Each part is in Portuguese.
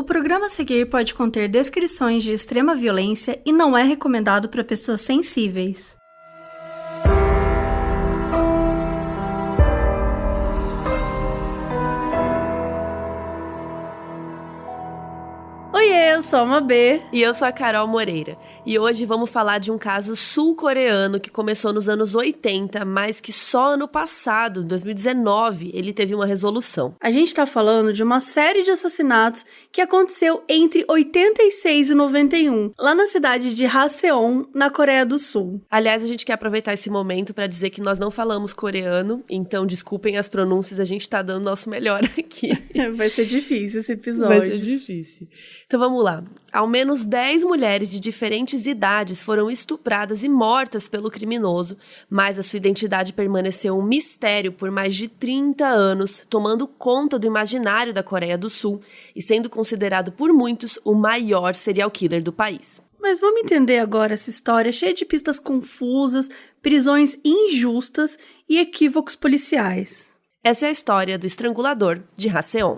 O programa a seguir pode conter descrições de extrema violência e não é recomendado para pessoas sensíveis. Oiê, eu sou a Mabê. E eu sou a Carol Moreira. E hoje vamos falar de um caso sul-coreano que começou nos anos 80, mas que só ano passado, 2019, ele teve uma resolução. A gente tá falando de uma série de assassinatos que aconteceu entre 86 e 91, lá na cidade de Haseon, na Coreia do Sul. Aliás, a gente quer aproveitar esse momento para dizer que nós não falamos coreano, então desculpem as pronúncias, a gente tá dando nosso melhor aqui. Vai ser difícil esse episódio. Vai ser difícil. Então vamos lá. Ao menos 10 mulheres de diferentes idades foram estupradas e mortas pelo criminoso, mas a sua identidade permaneceu um mistério por mais de 30 anos, tomando conta do imaginário da Coreia do Sul e sendo considerado por muitos o maior serial killer do país. Mas vamos entender agora essa história cheia de pistas confusas, prisões injustas e equívocos policiais. Essa é a história do estrangulador de Haseon.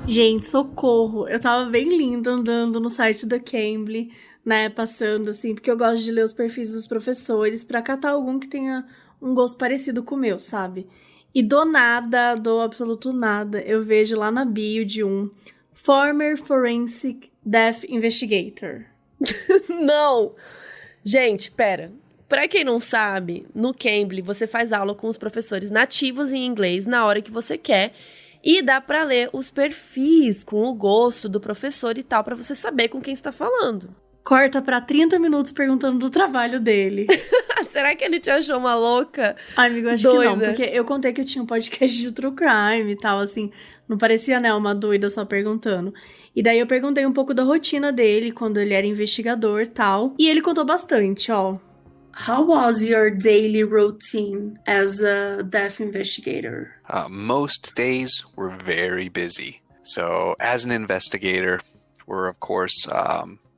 Gente, socorro! Eu tava bem linda andando no site da Cambly, né, passando assim, porque eu gosto de ler os perfis dos professores pra catar algum que tenha um gosto parecido com o meu, sabe? E do absoluto nada, eu vejo lá na bio de um Former Forensic Death Investigator. Não! Gente, pera. Pra quem não sabe, no Cambly você faz aula com os professores nativos em inglês na hora que você quer. E dá pra ler os perfis com o gosto do professor e tal, pra você saber com quem você tá falando. Corta pra 30 minutos perguntando do trabalho dele. Será que ele te achou uma louca? Ai, amigo, acho doida. Que não, porque eu contei que eu tinha um podcast de true crime e tal, assim, não parecia, né, uma doida só perguntando. E daí eu perguntei um pouco da rotina dele, quando ele era investigador e tal, e ele contou bastante, ó. How was your daily routine as a death investigator? Most days were very busy. So as an investigator, we're of course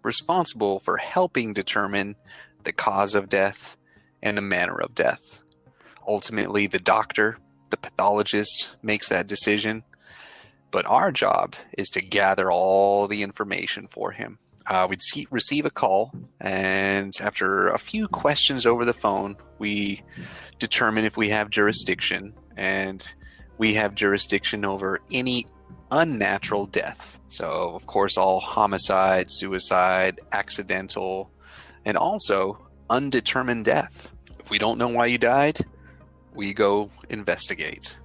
responsible for helping determine the cause of death and the manner of death. Ultimately, the doctor, the pathologist, makes that decision. But our job is to gather all the information for him. We'd receive a call, and after a few questions over the phone, we determine if we have jurisdiction, and we have jurisdiction over any unnatural death. So, of course, all homicide, suicide, accidental, and also undetermined death. If we don't know why you died, we go investigate.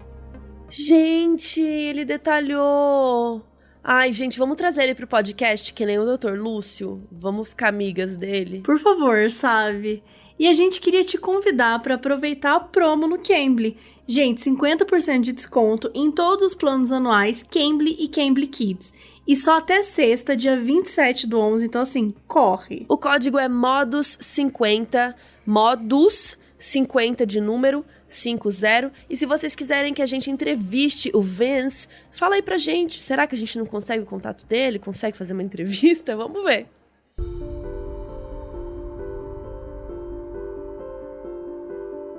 Gente, ele detalhou... Ai, gente, vamos trazer ele pro podcast, que nem o Dr. Lúcio. Vamos ficar amigas dele. Por favor, sabe? E a gente queria te convidar para aproveitar a promo no Cambly. Gente, 50% de desconto em todos os planos anuais Cambly e Cambly Kids. E só até sexta, dia 27/11, então assim, corre. O código é MODUS50, MODUS 50 de número, 50. E se vocês quiserem que a gente entreviste o Vince, fala aí pra gente. Será que a gente não consegue o contato dele? Consegue fazer uma entrevista? Vamos ver.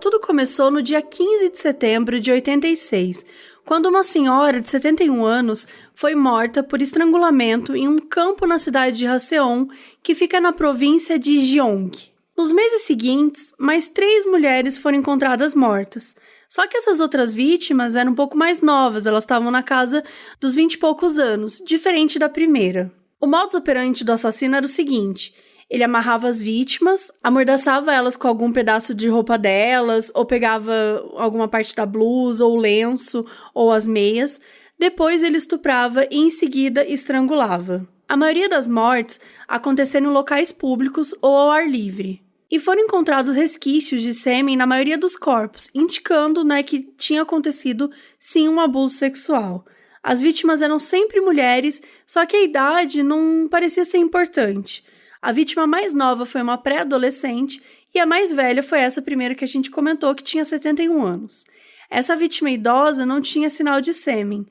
Tudo começou no dia 15 de setembro de 86, quando uma senhora de 71 anos foi morta por estrangulamento em um campo na cidade de Haseon, que fica na província de Gyeong. Nos meses seguintes, mais 3 mulheres foram encontradas mortas. Só que essas outras vítimas eram um pouco mais novas, elas estavam na casa dos 20 e poucos anos, diferente da primeira. O modus operandi do assassino era o seguinte: ele amarrava as vítimas, amordaçava elas com algum pedaço de roupa delas, ou pegava alguma parte da blusa, ou lenço, ou as meias. Depois ele estuprava e em seguida estrangulava. A maioria das mortes aconteceram em locais públicos ou ao ar livre. E foram encontrados resquícios de sêmen na maioria dos corpos, indicando, né, que tinha acontecido sim um abuso sexual. As vítimas eram sempre mulheres, só que a idade não parecia ser importante. A vítima mais nova foi uma pré-adolescente e a mais velha foi essa primeira que a gente comentou, que tinha 71 anos. Essa vítima idosa não tinha sinal de sêmen.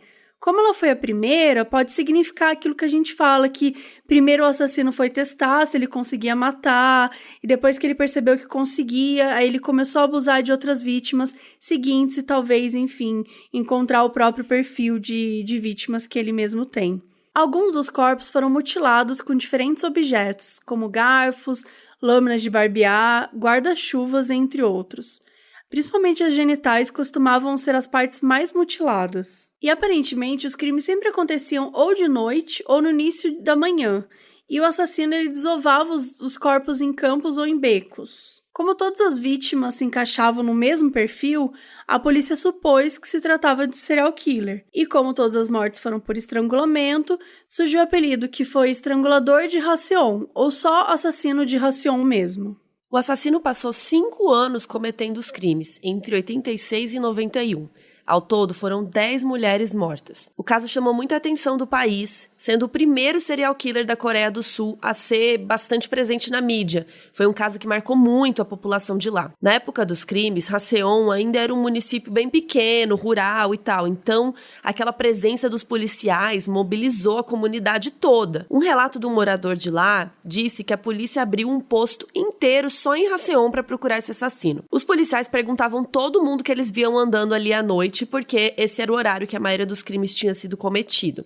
Como ela foi a primeira, pode significar aquilo que a gente fala, que primeiro o assassino foi testar se ele conseguia matar, e depois que ele percebeu que conseguia, aí ele começou a abusar de outras vítimas seguintes e talvez, enfim, encontrar o próprio perfil de vítimas que ele mesmo tem. Alguns dos corpos foram mutilados com diferentes objetos, como garfos, lâminas de barbear, guarda-chuvas, entre outros. Principalmente as genitais costumavam ser as partes mais mutiladas. E aparentemente os crimes sempre aconteciam ou de noite ou no início da manhã, e o assassino ele desovava os corpos em campos ou em becos. Como todas as vítimas se encaixavam no mesmo perfil, a polícia supôs que se tratava de serial killer. E como todas as mortes foram por estrangulamento, surgiu o apelido que foi estrangulador de Halcyon, ou só assassino de Halcyon mesmo. O assassino passou 5 anos cometendo os crimes, entre 86 e 91. Ao todo, foram 10 mulheres mortas. O caso chamou muita atenção do país, sendo o primeiro serial killer da Coreia do Sul a ser bastante presente na mídia. Foi um caso que marcou muito a população de lá. Na época dos crimes, Haseon ainda era um município bem pequeno, rural e tal. Então, aquela presença dos policiais mobilizou a comunidade toda. Um relato de um morador de lá disse que a polícia abriu um posto inteiro só em Haseon para procurar esse assassino. Os policiais perguntavam todo mundo que eles viam andando ali à noite, porque esse era o horário que a maioria dos crimes tinha sido cometido.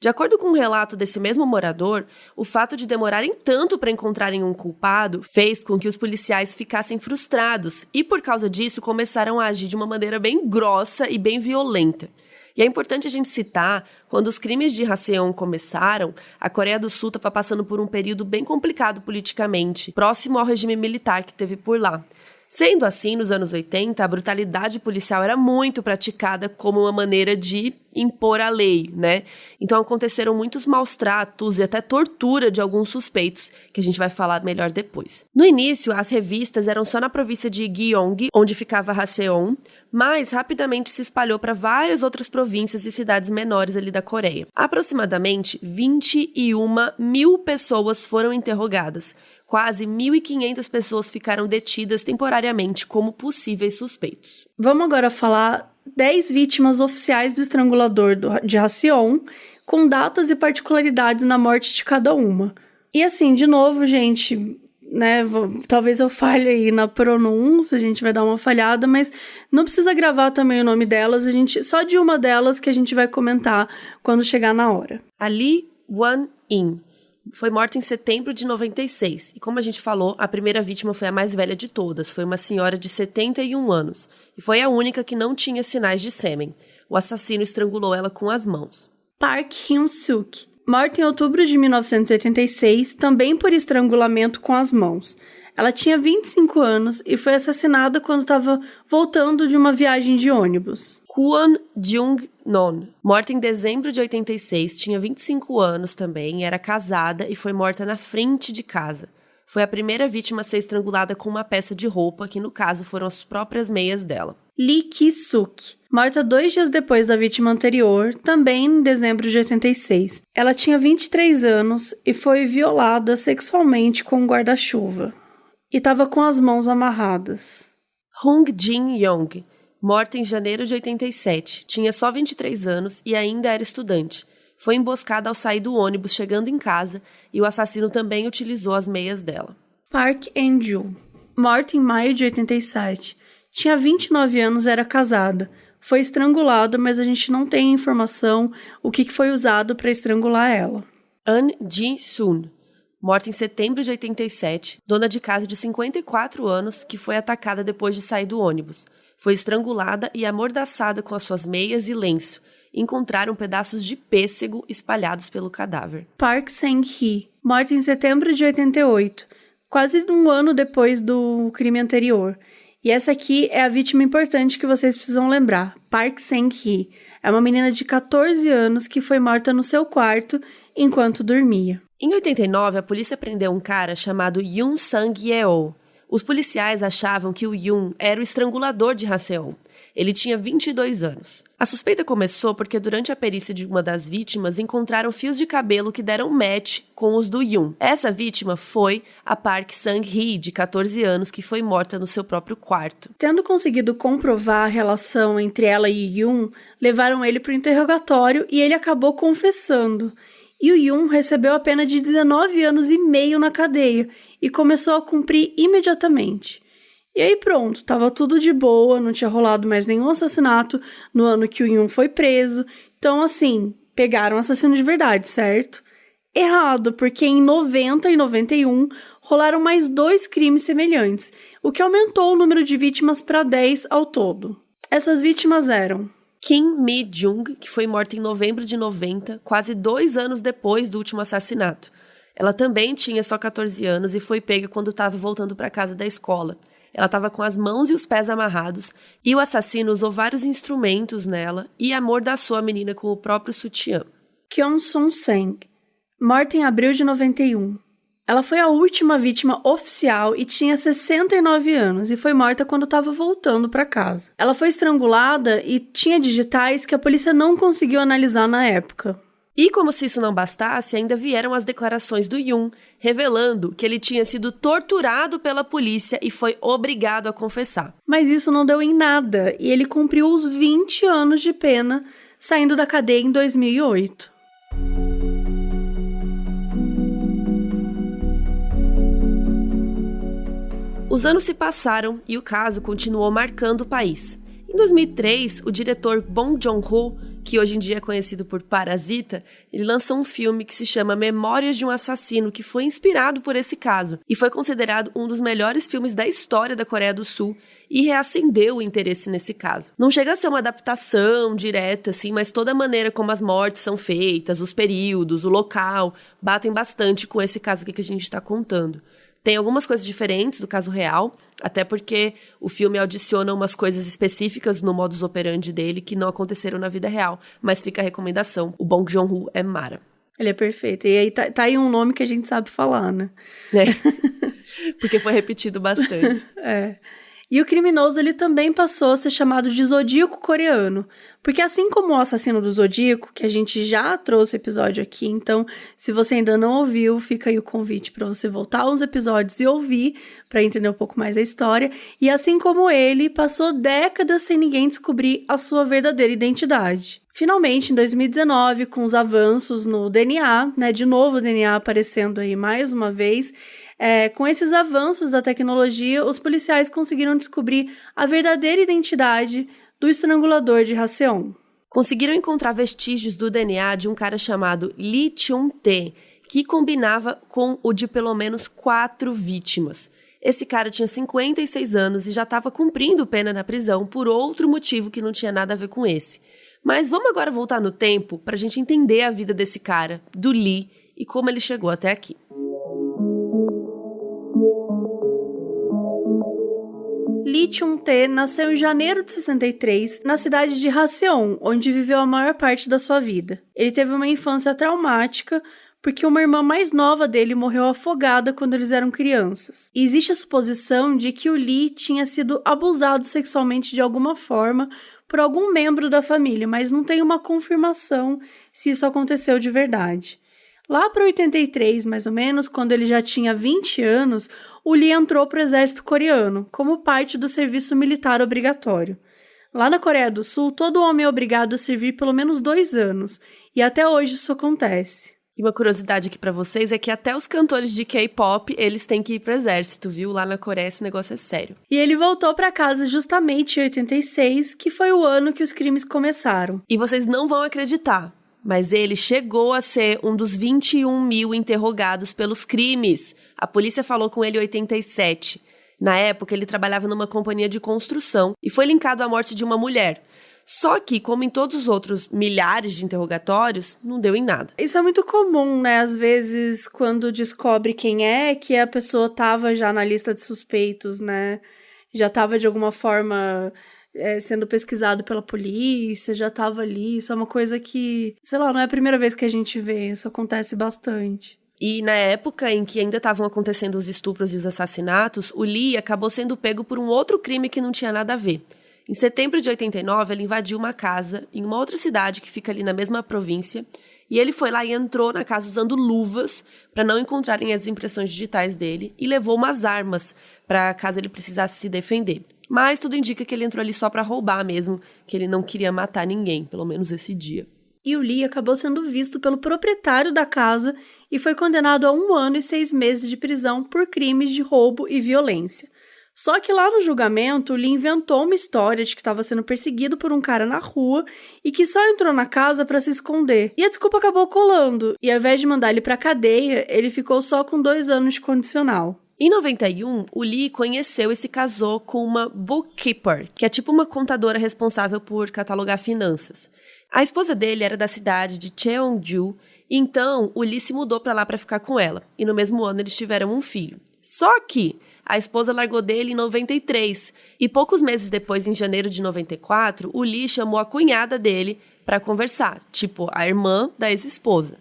De acordo com um relato desse mesmo morador, o fato de demorarem tanto para encontrarem um culpado fez com que os policiais ficassem frustrados e, por causa disso, começaram a agir de uma maneira bem grossa e bem violenta. E é importante a gente citar, quando os crimes de Haseon começaram, a Coreia do Sul estava passando por um período bem complicado politicamente, próximo ao regime militar que teve por lá. Sendo assim, nos anos 80, a brutalidade policial era muito praticada como uma maneira de impor a lei, né? Então aconteceram muitos maus tratos e até tortura de alguns suspeitos, que a gente vai falar melhor depois. No início, as revistas eram só na província de Gyeong, onde ficava Haseon, mas rapidamente se espalhou para várias outras províncias e cidades menores ali da Coreia. Aproximadamente 21 mil pessoas foram interrogadas. Quase 1.500 pessoas ficaram detidas temporariamente como possíveis suspeitos. Vamos agora falar 10 vítimas oficiais do estrangulador de Haseon, com datas e particularidades na morte de cada uma. E assim, de novo, gente, né, talvez eu falhe aí na pronúncia, a gente vai dar uma falhada, mas não precisa gravar também o nome delas, só de uma delas que a gente vai comentar quando chegar na hora. A Lee Won-in foi morta em setembro de 96. E como a gente falou, a primeira vítima foi a mais velha de todas. Foi uma senhora de 71 anos. E foi a única que não tinha sinais de sêmen. O assassino estrangulou ela com as mãos. Park Hyun-suk, morta em outubro de 1986, também por estrangulamento com as mãos. Ela tinha 25 anos e foi assassinada quando estava voltando de uma viagem de ônibus. Kwon Jung-non, morta em dezembro de 86, tinha 25 anos também, era casada e foi morta na frente de casa. Foi a primeira vítima a ser estrangulada com uma peça de roupa, que no caso foram as próprias meias dela. Lee Ki-suk, morta 2 dias depois da vítima anterior, também em dezembro de 86. Ela tinha 23 anos e foi violada sexualmente com um guarda-chuva. E estava com as mãos amarradas. Hong Jin-yong, morta em janeiro de 87, tinha só 23 anos e ainda era estudante. Foi emboscada ao sair do ônibus chegando em casa e o assassino também utilizou as meias dela. Park En-ju, morta em maio de 87, tinha 29 anos e era casada. Foi estrangulada, mas a gente não tem informação o que foi usado para estrangular ela. An Ji-sun, morta em setembro de 87, dona de casa de 54 anos que foi atacada depois de sair do ônibus. Foi estrangulada e amordaçada com as suas meias e lenço. Encontraram pedaços de pêssego espalhados pelo cadáver. Park Sang-hee, morta em setembro de 88, quase um ano depois do crime anterior. E essa aqui é a vítima importante que vocês precisam lembrar. Park Sang-hee é uma menina de 14 anos que foi morta no seu quarto enquanto dormia. Em 89, a polícia prendeu um cara chamado Yoon Sang-yeol. Os policiais achavam que o Yoon era o estrangulador de Haseon. Ele tinha 22 anos. A suspeita começou porque durante a perícia de uma das vítimas encontraram fios de cabelo que deram match com os do Yoon. Essa vítima foi a Park Sang-hee, de 14 anos, que foi morta no seu próprio quarto. Tendo conseguido comprovar a relação entre ela e Yoon, levaram ele para o interrogatório e ele acabou confessando. E o Yoon recebeu a pena de 19 anos e meio na cadeia e começou a cumprir imediatamente. E aí pronto, tava tudo de boa, não tinha rolado mais nenhum assassinato no ano que o Yoon foi preso. Então, assim, pegaram um assassino de verdade, certo? Errado, porque em 90 e 91 rolaram mais 2 crimes semelhantes, o que aumentou o número de vítimas para 10 ao todo. Essas vítimas eram Kim Mi-jung, que foi morta em novembro de 90, quase 2 anos depois do último assassinato. Ela também tinha só 14 anos e foi pega quando estava voltando para casa da escola. Ela estava com as mãos e os pés amarrados e o assassino usou vários instrumentos nela e amordaçou a menina com o próprio sutiã. Kyon Sun-seng, morta em abril de 91. Ela foi a última vítima oficial e tinha 69 anos e foi morta quando estava voltando para casa. Ela foi estrangulada e tinha digitais que a polícia não conseguiu analisar na época. E como se isso não bastasse, ainda vieram as declarações do Yoon, revelando que ele tinha sido torturado pela polícia e foi obrigado a confessar. Mas isso não deu em nada e ele cumpriu os 20 anos de pena, saindo da cadeia em 2008. Os anos se passaram e o caso continuou marcando o país. Em 2003, o diretor Bong Joon-ho, que hoje em dia é conhecido por Parasita, ele lançou um filme que se chama Memórias de um Assassino, que foi inspirado por esse caso e foi considerado um dos melhores filmes da história da Coreia do Sul e reacendeu o interesse nesse caso. Não chega a ser uma adaptação direta, assim, mas toda a maneira como as mortes são feitas, os períodos, o local, batem bastante com esse caso aqui que a gente está contando. Tem algumas coisas diferentes do caso real, até porque o filme adiciona umas coisas específicas no modus operandi dele que não aconteceram na vida real, mas fica a recomendação. O Bong Joon-ho é mara. Ele é perfeito. E aí tá aí um nome que a gente sabe falar, né? É, porque foi repetido bastante. É. E o criminoso, ele também passou a ser chamado de Zodíaco coreano, porque assim como o assassino do Zodíaco, que a gente já trouxe episódio aqui, então se você ainda não ouviu, fica aí o convite para você voltar aos episódios e ouvir, para entender um pouco mais a história, e assim como ele, passou décadas sem ninguém descobrir a sua verdadeira identidade. Finalmente, em 2019, com os avanços no DNA, né, de novo o DNA aparecendo aí mais uma vez, com esses avanços da tecnologia, os policiais conseguiram descobrir a verdadeira identidade do estrangulador de Haseon. Conseguiram encontrar vestígios do DNA de um cara chamado Lee Chun-tae, que combinava com o de pelo menos 4 vítimas. Esse cara tinha 56 anos e já estava cumprindo pena na prisão por outro motivo que não tinha nada a ver com esse. Mas vamos agora voltar no tempo para a gente entender a vida desse cara, do Lee, e como ele chegou até aqui. Lee Chun-tae nasceu em janeiro de 63, na cidade de Haseon, onde viveu a maior parte da sua vida. Ele teve uma infância traumática, porque uma irmã mais nova dele morreu afogada quando eles eram crianças. E existe a suposição de que o Lee tinha sido abusado sexualmente de alguma forma por algum membro da família, mas não tem uma confirmação se isso aconteceu de verdade. Lá para 83, mais ou menos, quando ele já tinha 20 anos, o Lee entrou para o exército coreano, como parte do serviço militar obrigatório. Lá na Coreia do Sul, todo homem é obrigado a servir pelo menos 2 anos, e até hoje isso acontece. E uma curiosidade aqui pra vocês é que até os cantores de K-pop, eles têm que ir pro exército, viu? Lá na Coreia esse negócio é sério. E ele voltou pra casa justamente em 86, que foi o ano que os crimes começaram. E vocês não vão acreditar, mas ele chegou a ser um dos 21 mil interrogados pelos crimes. A polícia falou com ele em 87. Na época, ele trabalhava numa companhia de construção e foi linkado à morte de uma mulher. Só que, como em todos os outros milhares de interrogatórios, não deu em nada. Isso é muito comum, né? Às vezes, quando descobre quem é, que a pessoa tava já na lista de suspeitos, né? Já tava, de alguma forma, sendo pesquisado pela polícia, já tava ali. Isso é uma coisa que, sei lá, não é a primeira vez que a gente vê. Isso acontece bastante. E na época em que ainda estavam acontecendo os estupros e os assassinatos, o Lee acabou sendo pego por um outro crime que não tinha nada a ver. Em setembro de 89, ele invadiu uma casa em uma outra cidade que fica ali na mesma província, e ele foi lá e entrou na casa usando luvas para não encontrarem as impressões digitais dele e levou umas armas para caso ele precisasse se defender. Mas tudo indica que ele entrou ali só para roubar mesmo, que ele não queria matar ninguém, pelo menos esse dia. E o Lee acabou sendo visto pelo proprietário da casa e foi condenado a 1 ano e 6 meses de prisão por crimes de roubo e violência. Só que lá no julgamento, o Lee inventou uma história de que estava sendo perseguido por um cara na rua e que só entrou na casa para se esconder. E a desculpa acabou colando, e ao invés de mandar ele pra cadeia, ele ficou só com 2 anos de condicional. Em 91, o Lee conheceu e se casou com uma bookkeeper, que é tipo uma contadora responsável por catalogar finanças. A esposa dele era da cidade de Cheongju, então o Lee se mudou para lá para ficar com ela, e no mesmo ano eles tiveram um filho. Só que a esposa largou dele em 93, e poucos meses depois, em janeiro de 94, o Lee chamou a cunhada dele para conversar, tipo a irmã da ex-esposa.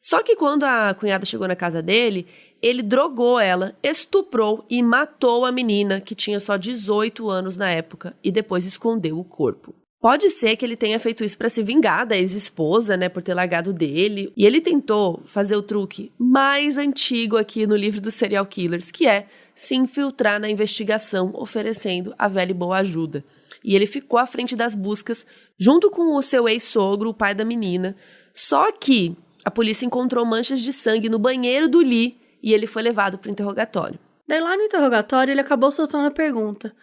Só que quando a cunhada chegou na casa dele, ele drogou ela, estuprou e matou a menina, que tinha só 18 anos na época, e depois escondeu o corpo. Pode ser que ele tenha feito isso para se vingar da ex-esposa, né, por ter largado dele. E ele tentou fazer o truque mais antigo aqui no livro dos serial killers, que é se infiltrar na investigação, oferecendo a velha e boa ajuda. E ele ficou à frente das buscas, junto com o seu ex-sogro, o pai da menina. Só que a polícia encontrou manchas de sangue no banheiro do Lee e ele foi levado para o interrogatório. Daí lá no interrogatório ele acabou soltando a pergunta: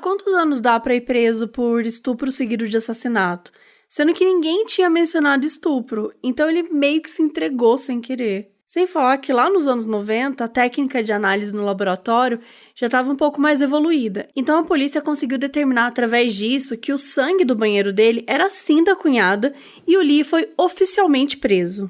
quantos anos dá pra ir preso por estupro seguido de assassinato? Sendo que ninguém tinha mencionado estupro, então ele meio que se entregou sem querer. Sem falar que lá nos anos 90, a técnica de análise no laboratório já estava um pouco mais evoluída. Então a polícia conseguiu determinar através disso que o sangue do banheiro dele era sim da cunhada e o Lee foi oficialmente preso.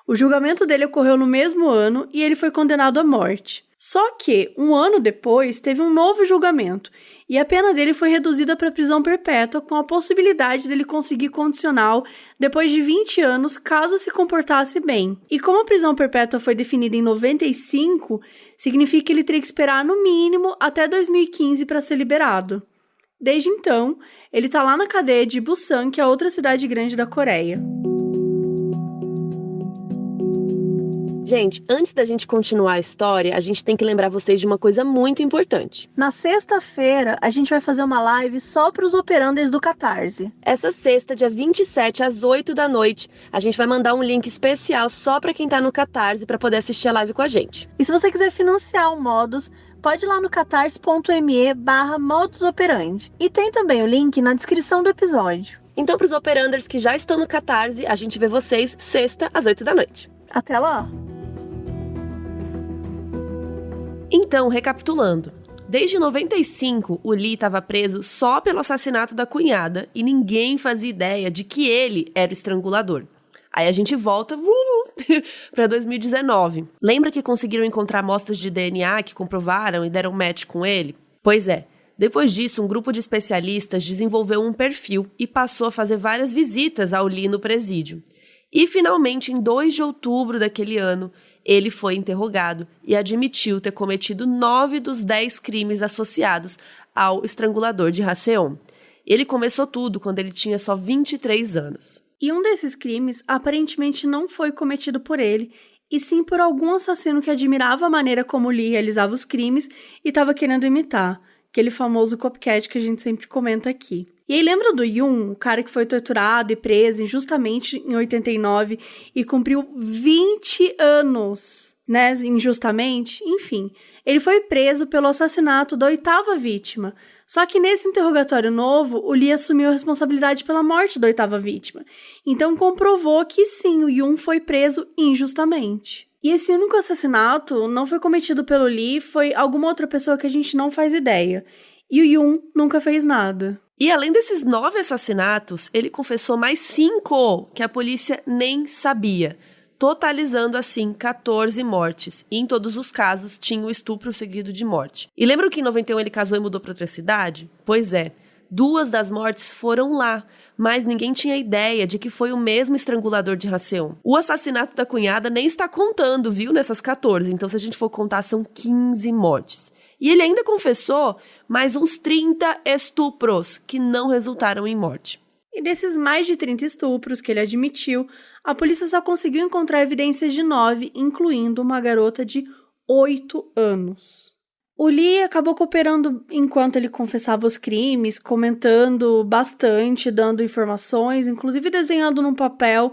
O julgamento dele ocorreu no mesmo ano e ele foi condenado à morte. Só que, 1 ano depois, teve um novo julgamento, e a pena dele foi reduzida para prisão perpétua, com a possibilidade dele conseguir condicional depois de 20 anos, caso se comportasse bem. E como a prisão perpétua foi definida em 95, significa que ele teria que esperar no mínimo até 2015 para ser liberado. Desde então, ele está lá na cadeia de Busan, que é outra cidade grande da Coreia. Gente, antes da gente continuar a história, a gente tem que lembrar vocês de uma coisa muito importante. Na sexta-feira, a gente vai fazer uma live só para os operanders do Catarse. Essa sexta, dia 27, às 8 da noite, a gente vai mandar um link especial só para quem tá no Catarse para poder assistir a live com a gente. E se você quiser financiar o Modus, pode ir lá no catarse.me/modusoperandi. E tem também o link na descrição do episódio. Então, para os operanders que já estão no Catarse, a gente vê vocês sexta, às 8 da noite. Até lá! Então, recapitulando, desde 95 o Lee estava preso só pelo assassinato da cunhada e ninguém fazia ideia de que ele era o estrangulador. Aí a gente volta para 2019. Lembra que conseguiram encontrar amostras de DNA que comprovaram e deram match com ele? Pois é, depois disso um grupo de especialistas desenvolveu um perfil e passou a fazer várias visitas ao Lee no presídio. E finalmente, em 2 de outubro daquele ano, ele foi interrogado e admitiu ter cometido 9 dos 10 crimes associados ao estrangulador de Haseon. Ele começou tudo quando ele tinha só 23 anos. E um desses crimes aparentemente não foi cometido por ele, e sim por algum assassino que admirava a maneira como Lee realizava os crimes e estava querendo imitar, aquele famoso copycat que a gente sempre comenta aqui. E aí lembra do Yoon, o cara que foi torturado e preso injustamente em 89 e cumpriu 20 anos, né, injustamente? Enfim, ele foi preso pelo assassinato da 8ª vítima. Só que nesse interrogatório novo, o Lee assumiu a responsabilidade pela morte da 8ª vítima. Então comprovou que sim, o Yoon foi preso injustamente. E esse único assassinato não foi cometido pelo Lee, foi alguma outra pessoa que a gente não faz ideia. E o Yoon nunca fez nada. E além desses 9 assassinatos, ele confessou mais 5 que a polícia nem sabia, totalizando assim 14 mortes. E em todos os casos tinha o estupro seguido de morte. E lembram que em 91 ele casou e mudou para outra cidade? Pois é, 2 das mortes foram lá, mas ninguém tinha ideia de que foi o mesmo estrangulador de Haseon. O assassinato da cunhada nem está contando, viu, nessas 14. Então se a gente for contar, são 15 mortes. E ele ainda confessou mais uns 30 estupros que não resultaram em morte. E desses mais de 30 estupros que ele admitiu, a polícia só conseguiu encontrar evidências de 9, incluindo uma garota de 8 anos. O Lee acabou cooperando enquanto ele confessava os crimes, comentando bastante, dando informações, inclusive desenhando num papel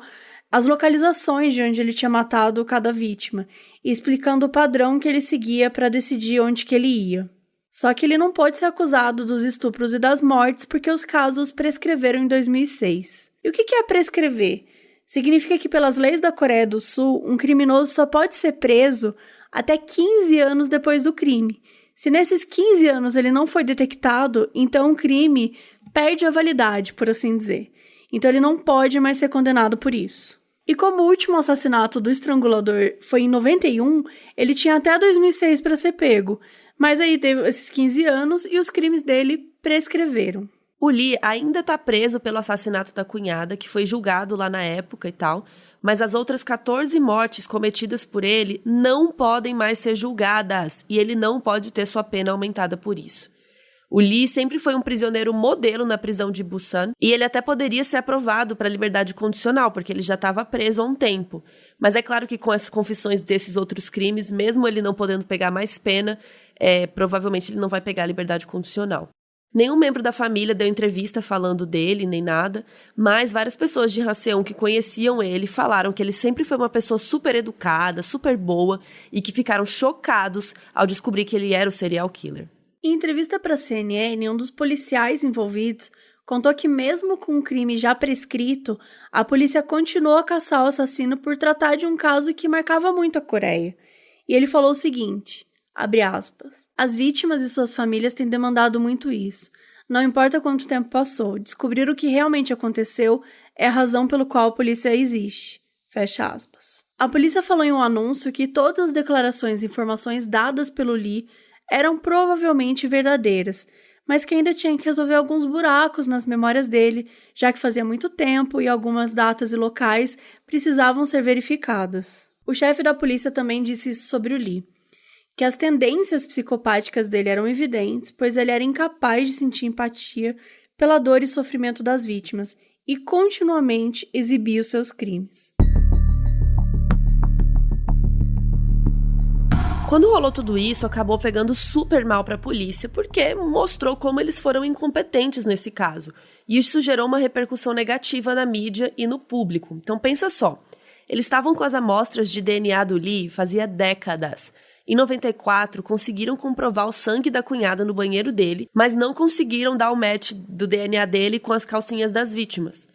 as localizações de onde ele tinha matado cada vítima, e explicando o padrão que ele seguia para decidir onde que ele ia. Só que ele não pôde ser acusado dos estupros e das mortes porque os casos prescreveram em 2006. E o que é prescrever? Significa que, pelas leis da Coreia do Sul, um criminoso só pode ser preso até 15 anos depois do crime. Se nesses 15 anos ele não foi detectado, então o crime perde a validade, por assim dizer. Então ele não pode mais ser condenado por isso. E como o último assassinato do estrangulador foi em 91, ele tinha até 2006 para ser pego. Mas aí teve esses 15 anos e os crimes dele prescreveram. O Lee ainda tá preso pelo assassinato da cunhada, que foi julgado lá na época e tal, mas as outras 14 mortes cometidas por ele não podem mais ser julgadas e ele não pode ter sua pena aumentada por isso. O Lee sempre foi um prisioneiro modelo na prisão de Busan e ele até poderia ser aprovado para liberdade condicional, porque ele já estava preso há um tempo. Mas é claro que com as confissões desses outros crimes, mesmo ele não podendo pegar mais pena, provavelmente ele não vai pegar a liberdade condicional. Nenhum membro da família deu entrevista falando dele, nem nada, mas várias pessoas de Haseon que conheciam ele falaram que ele sempre foi uma pessoa super educada, super boa e que ficaram chocados ao descobrir que ele era o serial killer. Em entrevista para a CNN, um dos policiais envolvidos contou que mesmo com um crime já prescrito, a polícia continuou a caçar o assassino por tratar de um caso que marcava muito a Coreia. E ele falou o seguinte, abre aspas, as vítimas e suas famílias têm demandado muito isso. Não importa quanto tempo passou, descobrir o que realmente aconteceu é a razão pelo qual a polícia existe. Fecha aspas. A polícia falou em um anúncio que todas as declarações e informações dadas pelo Lee eram provavelmente verdadeiras, mas que ainda tinha que resolver alguns buracos nas memórias dele, já que fazia muito tempo e algumas datas e locais precisavam ser verificadas. O chefe da polícia também disse isso sobre o Lee, que as tendências psicopáticas dele eram evidentes, pois ele era incapaz de sentir empatia pela dor e sofrimento das vítimas e continuamente exibia os seus crimes. Quando rolou tudo isso, acabou pegando super mal para a polícia, porque mostrou como eles foram incompetentes nesse caso. E isso gerou uma repercussão negativa na mídia e no público. Então pensa só, eles estavam com as amostras de DNA do Lee fazia décadas. Em 94, conseguiram comprovar o sangue da cunhada no banheiro dele, mas não conseguiram dar o match do DNA dele com as calcinhas das vítimas.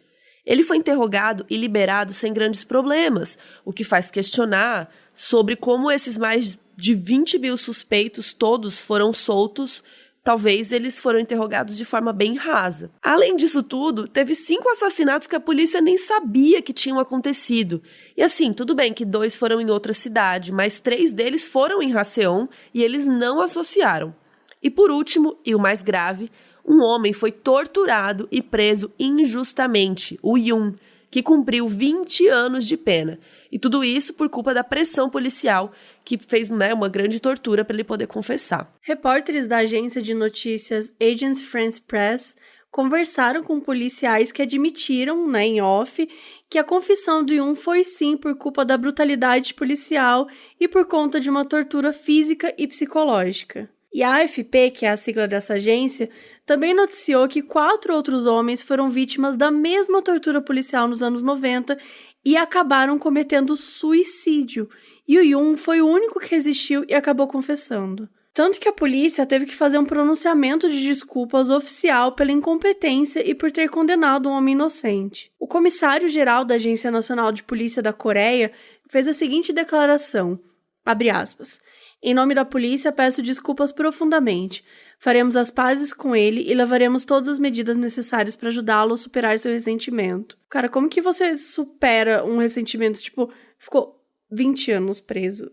Ele foi interrogado e liberado sem grandes problemas, o que faz questionar sobre como esses mais de 20 mil suspeitos todos foram soltos. Talvez eles foram interrogados de forma bem rasa. Além disso tudo, teve 5 assassinatos que a polícia nem sabia que tinham acontecido. E assim, tudo bem que 2 foram em outra cidade, mas 3 deles foram em Haseon e eles não associaram. E por último, e o mais grave, um homem foi torturado e preso injustamente, o Yun, que cumpriu 20 anos de pena. E tudo isso por culpa da pressão policial, que fez uma grande tortura para ele poder confessar. Repórteres da agência de notícias Agence France Presse conversaram com policiais que admitiram, em off, que a confissão do Yun foi sim por culpa da brutalidade policial e por conta de uma tortura física e psicológica. E a AFP, que é a sigla dessa agência, também noticiou que 4 outros homens foram vítimas da mesma tortura policial nos anos 90 e acabaram cometendo suicídio. E o Yun foi o único que resistiu e acabou confessando. Tanto que a polícia teve que fazer um pronunciamento de desculpas oficial pela incompetência e por ter condenado um homem inocente. O comissário-geral da Agência Nacional de Polícia da Coreia fez a seguinte declaração, abre aspas, em nome da polícia, peço desculpas profundamente. Faremos as pazes com ele e levaremos todas as medidas necessárias para ajudá-lo a superar seu ressentimento. Cara, como que você supera um ressentimento? Tipo, ficou 20 anos preso.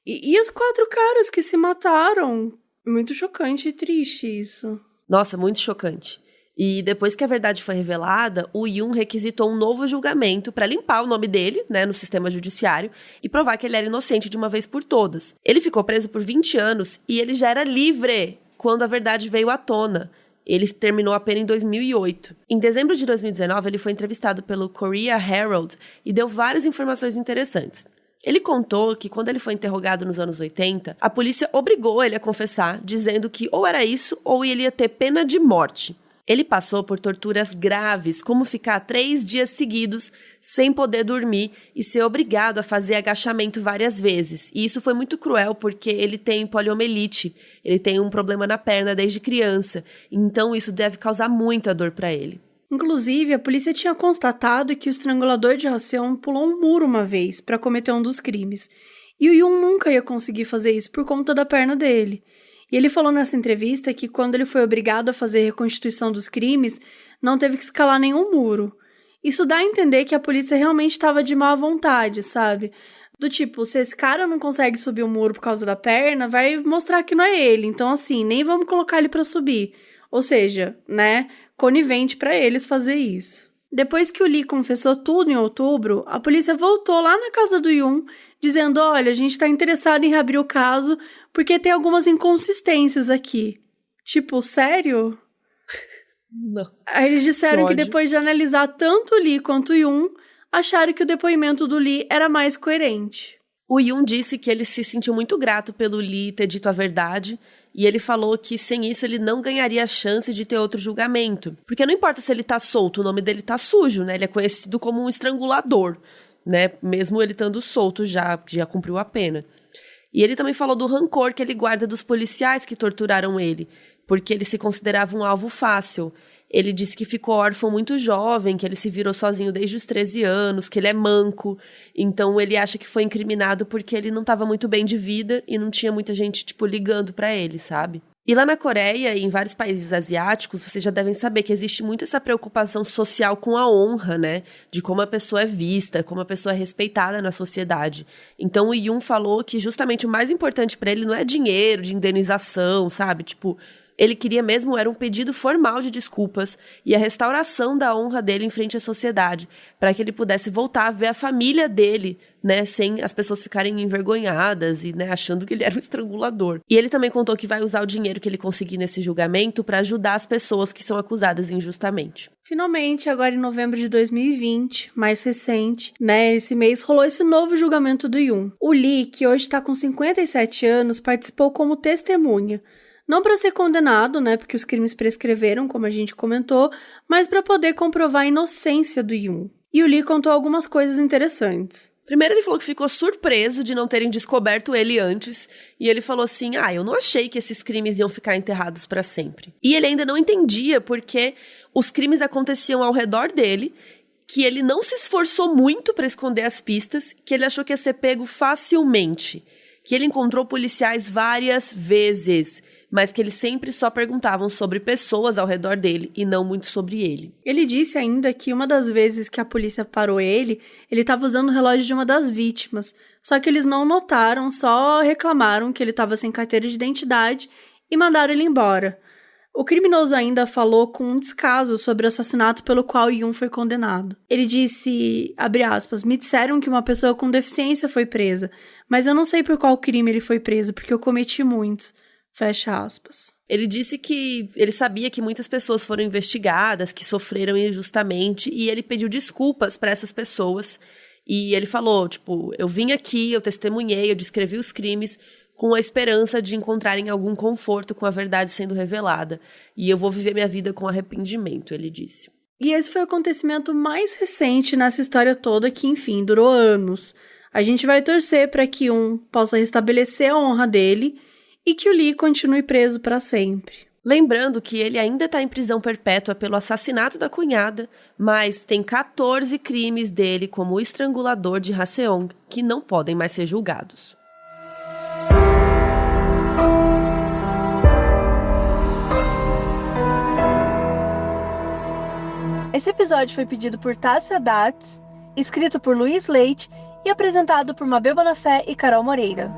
E os 4 caras que se mataram? Muito chocante e triste isso. Nossa, muito chocante. E depois que a verdade foi revelada, o Yoon requisitou um novo julgamento para limpar o nome dele, né, no sistema judiciário e provar que ele era inocente de uma vez por todas. Ele ficou preso por 20 anos e ele já era livre quando a verdade veio à tona. Ele terminou a pena em 2008. Em dezembro de 2019, ele foi entrevistado pelo Korea Herald e deu várias informações interessantes. Ele contou que quando ele foi interrogado nos anos 80, a polícia obrigou ele a confessar, dizendo que ou era isso ou ele ia ter pena de morte. Ele passou por torturas graves, como ficar 3 dias seguidos sem poder dormir e ser obrigado a fazer agachamento várias vezes. E isso foi muito cruel porque ele tem poliomielite, ele tem um problema na perna desde criança, então isso deve causar muita dor para ele. Inclusive, a polícia tinha constatado que o estrangulador de Haseon pulou um muro uma vez para cometer um dos crimes. E o Yoon nunca ia conseguir fazer isso por conta da perna dele. E ele falou nessa entrevista que quando ele foi obrigado a fazer a reconstituição dos crimes, não teve que escalar nenhum muro. Isso dá a entender que a polícia realmente estava de má vontade, sabe? Do tipo, se esse cara não consegue subir o muro por causa da perna, vai mostrar que não é ele. Então, assim, nem vamos colocar ele para subir. Ou seja, né, conivente para eles fazer isso. Depois que o Lee confessou tudo em outubro, a polícia voltou lá na casa do Yoon, dizendo, olha, a gente tá interessado em reabrir o caso porque tem algumas inconsistências aqui. Tipo, sério? Não. Aí eles disseram que depois de analisar tanto o Lee quanto o Yoon, acharam que o depoimento do Lee era mais coerente. O Yoon disse que ele se sentiu muito grato pelo Lee ter dito a verdade, e ele falou que sem isso ele não ganharia a chance de ter outro julgamento. Porque não importa se ele tá solto, o nome dele tá sujo, né? Ele é conhecido como um estrangulador, né? Mesmo ele estando solto já cumpriu a pena. E ele também falou do rancor que ele guarda dos policiais que torturaram ele, porque ele se considerava um alvo fácil. Ele disse que ficou órfão muito jovem, que ele se virou sozinho desde os 13 anos, que ele é manco. Então ele acha que foi incriminado porque ele não estava muito bem de vida e não tinha muita gente, tipo, ligando pra ele, sabe? E lá na Coreia e em vários países asiáticos, vocês já devem saber que existe muito essa preocupação social com a honra, né? De como a pessoa é vista, como a pessoa é respeitada na sociedade. Então o Yoon falou que justamente o mais importante pra ele não é dinheiro, de indenização, sabe? Tipo, ele queria mesmo era um pedido formal de desculpas e a restauração da honra dele em frente à sociedade, para que ele pudesse voltar a ver a família dele, né, sem as pessoas ficarem envergonhadas e, né, achando que ele era um estrangulador. E ele também contou que vai usar o dinheiro que ele conseguir nesse julgamento para ajudar as pessoas que são acusadas injustamente. Finalmente, agora em novembro de 2020, mais recente, né, esse mês, rolou esse novo julgamento do Yoon. O Lee, que hoje está com 57 anos, participou como testemunha. Não para ser condenado, né, porque os crimes prescreveram, como a gente comentou, mas para poder comprovar a inocência do Yoon. E o Lee contou algumas coisas interessantes. Primeiro ele falou que ficou surpreso de não terem descoberto ele antes, e ele falou assim, eu não achei que esses crimes iam ficar enterrados para sempre. E ele ainda não entendia porque os crimes aconteciam ao redor dele, que ele não se esforçou muito para esconder as pistas, que ele achou que ia ser pego facilmente, que ele encontrou policiais várias vezes, mas que eles sempre só perguntavam sobre pessoas ao redor dele e não muito sobre ele. Ele disse ainda que uma das vezes que a polícia parou ele estava usando o relógio de uma das vítimas, só que eles não notaram, só reclamaram que ele estava sem carteira de identidade e mandaram ele embora. O criminoso ainda falou com um descaso sobre o assassinato pelo qual Yoon foi condenado. Ele disse, abre aspas, me disseram que uma pessoa com deficiência foi presa, mas eu não sei por qual crime ele foi preso, porque eu cometi muitos. Fecha aspas. Ele disse que ele sabia que muitas pessoas foram investigadas, que sofreram injustamente, e ele pediu desculpas para essas pessoas. E ele falou, tipo, eu vim aqui, eu testemunhei, eu descrevi os crimes com a esperança de encontrarem algum conforto com a verdade sendo revelada. E eu vou viver minha vida com arrependimento, ele disse. E esse foi o acontecimento mais recente nessa história toda que, enfim, durou anos. A gente vai torcer para que possa restabelecer a honra dele e que o Lee continue preso para sempre. Lembrando que ele ainda está em prisão perpétua pelo assassinato da cunhada, mas tem 14 crimes dele como o estrangulador de Haseong que não podem mais ser julgados. Esse episódio foi pedido por Tássia Datz, escrito por Luiz Leite e apresentado por Mabel Bonafé e Carol Moreira.